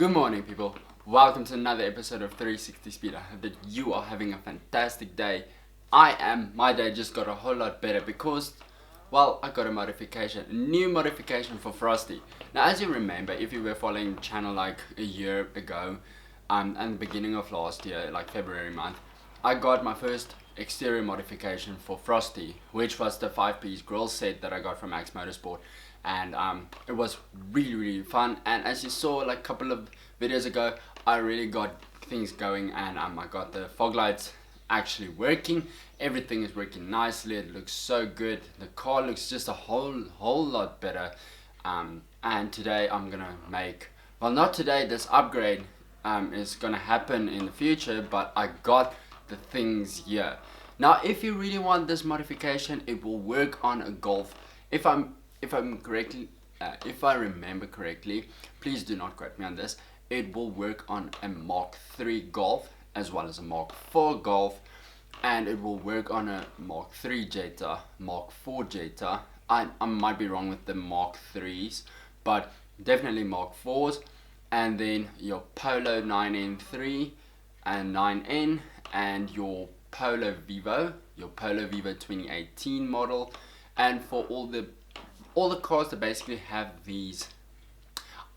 Good morning, people. Welcome to another episode of 360 Speed. I hope that you are having a fantastic day. I am. My day just got a whole lot better because, well, I got a modification, a new modification for Frosty. Now, as you remember, if you were following the channel like a year ago, and the beginning of last year, like February month, I got my first exterior modification for Frosty, which was the 5-piece grill set that I got from Max Motorsport. And it was really fun, and as you saw like a couple of videos ago, I really got things going, and I got the fog lights actually working. Everything is working nicely. It looks so good. The car looks just a whole lot better. And today I'm gonna make, well, not today, this upgrade is gonna happen in the future, but I got the things here. Now if you really want this modification, it will work on a Golf. If I remember correctly, please do not quote me on this, it will work on a Mark III Golf as well as a Mark IV Golf, and it will work on a Mark III Jetta, Mark IV Jetta. I might be wrong with the Mark IIIs, but definitely Mark IVs, and then your POLO 9N3 and 9N, and your POLO Vivo 2018 model. And for all the cars that basically have these,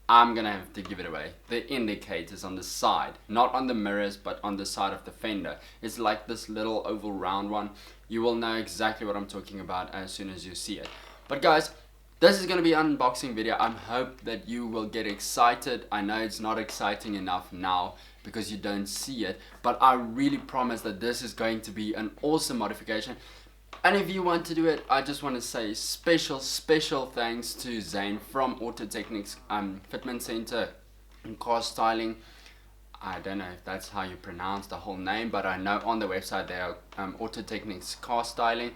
I'm gonna have to give it away, the indicators on the side, not on the mirrors but on the side of the fender. It's like this little oval round one. You will know exactly what I'm talking about as soon as you see it. But guys, this is gonna be an unboxing video. I hope that you will get excited. I know it's not exciting enough now because you don't see it, but I really promise that this is going to be an awesome modification. And if you want to do it, I just want to say special thanks to Zain from Autotechnics Fitment Center and Car Styling. I don't know if that's how you pronounce the whole name, but I know on the website they are Autotechnics Car Styling.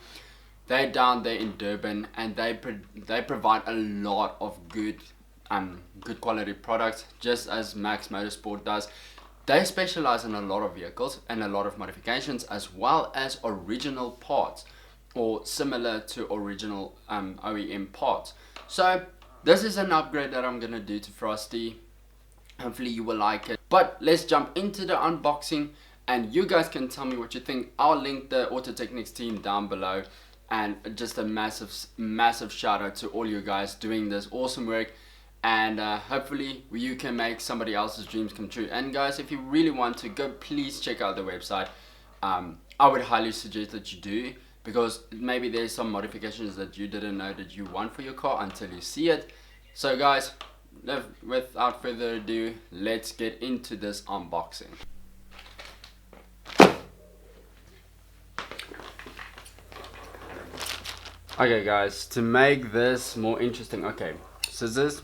They're down there in Durban, and they provide a lot of good quality products, just as Max Motorsport does. They specialize in a lot of vehicles and a lot of modifications, as well as original parts, or similar to original OEM parts. So this is an upgrade that I'm gonna do to Frosty. Hopefully you will like it. But let's jump into the unboxing, and you guys can tell me what you think. I'll link the Autotechnics team down below, and just a massive shout out to all you guys doing this awesome work. And hopefully you can make somebody else's dreams come true. And guys, if you really want to go, please check out the website. I would highly suggest that you do, because maybe there's some modifications that you didn't know that you want for your car until you see it. So guys, without further ado, let's get into this unboxing. Okay guys, to make this more interesting, okay, scissors,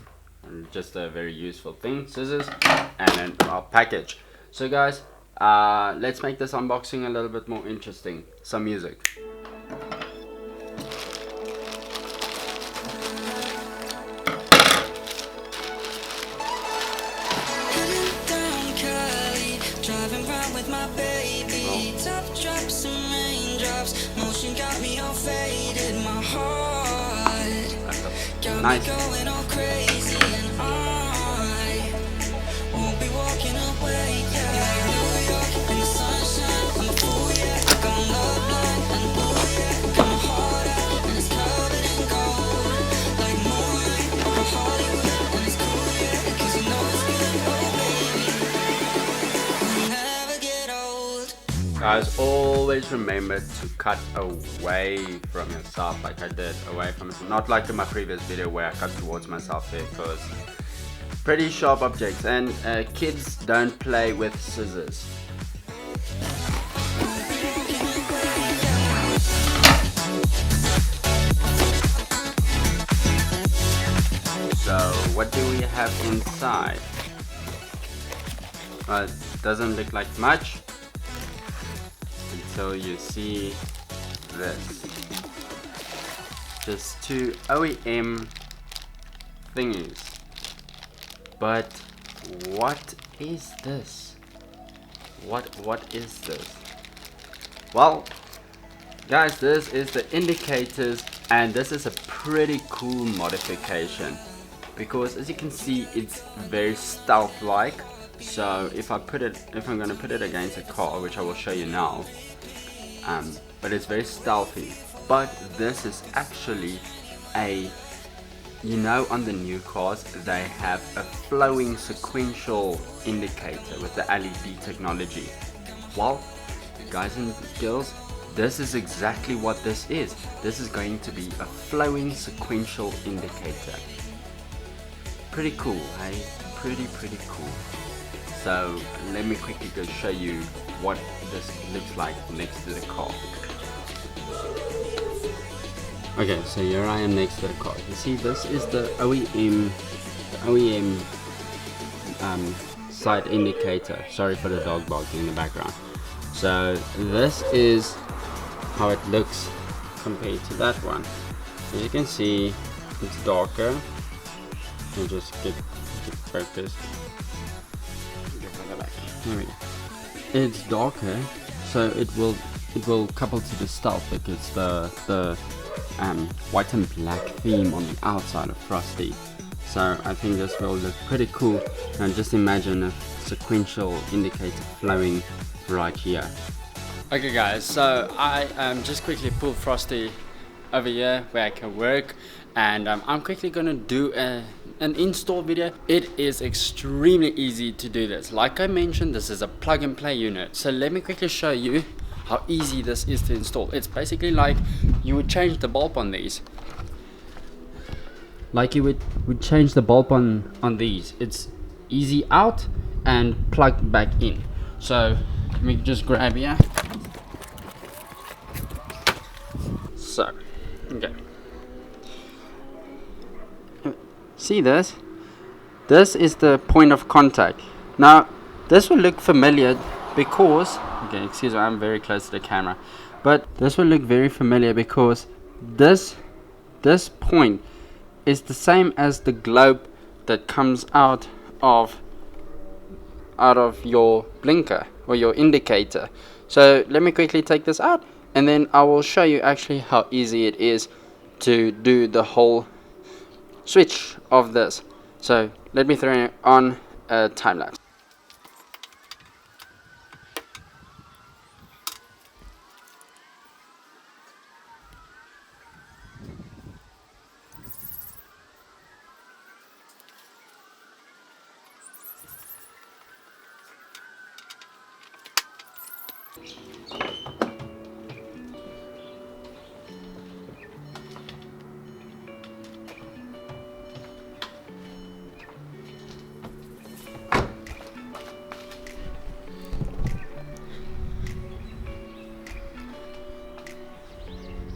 just a very useful thing, scissors, and then our package. So guys, let's make this unboxing a little bit more interesting. Some music. Driving around with my baby, top drops and raindrops, motion got me all faded, my heart got me going all crazy, and I won't be walking away. Yeah, New York in the sunshine, I'm a fool, yeah, like I'm love blind, and ooh yeah, got my heart out and it's covered in gold, like moonlight over Hollywood, and it's cool, yeah, 'cause you know it's good, oh baby. Guys, always remember to cut away from yourself, like I did, away from it. Not like in my previous video where I cut towards myself there, because pretty sharp objects, and kids don't play with scissors. So what do we have inside? It doesn't look like much until you see this. Just two OEM thingies. But what is this? What is this? Well, guys, this is the indicators, and this is a pretty cool modification. because as you can see it's very stealth like. So if I'm gonna put it against a car, which I will show you now, but it's very stealthy. But this is actually a, you know, on the new cars they have a flowing sequential indicator with the LED technology. Well, guys and girls, this is exactly what this is. This is going to be a flowing sequential indicator. Pretty cool, hey? Pretty cool. So let me quickly go show you what this looks like next to the car. Okay, so here I am next to the car. You see, this is the OEM side indicator. Sorry for the dog barking in the background. So this is how it looks compared to that one. As you can see, it's darker. I'll just get focused. There we go. It's darker, so it will couple to the stealth because the white and black theme on the outside of Frosty. So I think this will look pretty cool. And just imagine a sequential indicator flowing right here. Okay guys, so I just quickly pulled Frosty over here where I can work, and I'm quickly gonna do an install video. It is extremely easy to do this. Like I mentioned, this is a plug and play unit. So let me quickly show you how easy this is to install. It's basically like you would change the bulb on these. Like you would change the bulb on these. It's easy out and plug back in. So let me just grab here. So, okay. See this? This is the point of contact. Now, this will look familiar because, okay, excuse me, I'm very close to the camera, but this will look very familiar because this point is the same as the globe that comes out of your blinker or your indicator. So let me quickly take this out, and then I will show you actually how easy it is to do the whole switch of this. So let me throw on a time lapse.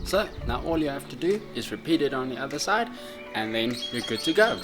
So now all you have to do is repeat it on the other side, and then you're good to go.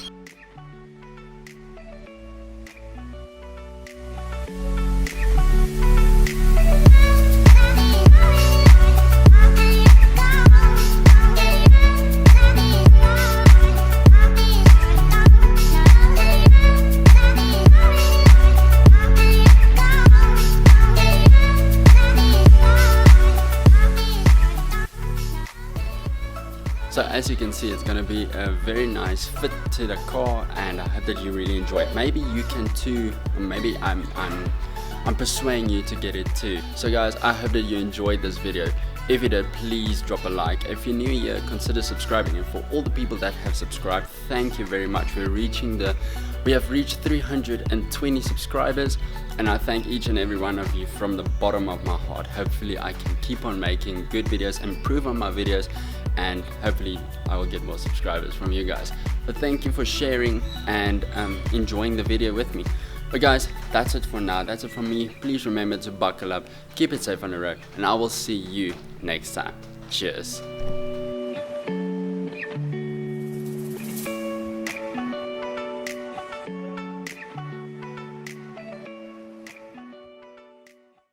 So as you can see, it's going to be a very nice fit to the car, and I hope that you really enjoy it. Maybe you can too, or maybe I'm persuading you to get it too. So guys, I hope that you enjoyed this video. If you did, please drop a like. If you're new here, consider subscribing. And for all the people that have subscribed, thank you very much. We have reached 320 subscribers, and I thank each and every one of you from the bottom of my heart. Hopefully I can keep on making good videos, improve on my videos, and hopefully I will get more subscribers from you guys. But thank you for sharing and enjoying the video with me. But guys, that's it for now. That's it from me. Please remember to buckle up, keep it safe on the road, and I will see you next time. Cheers.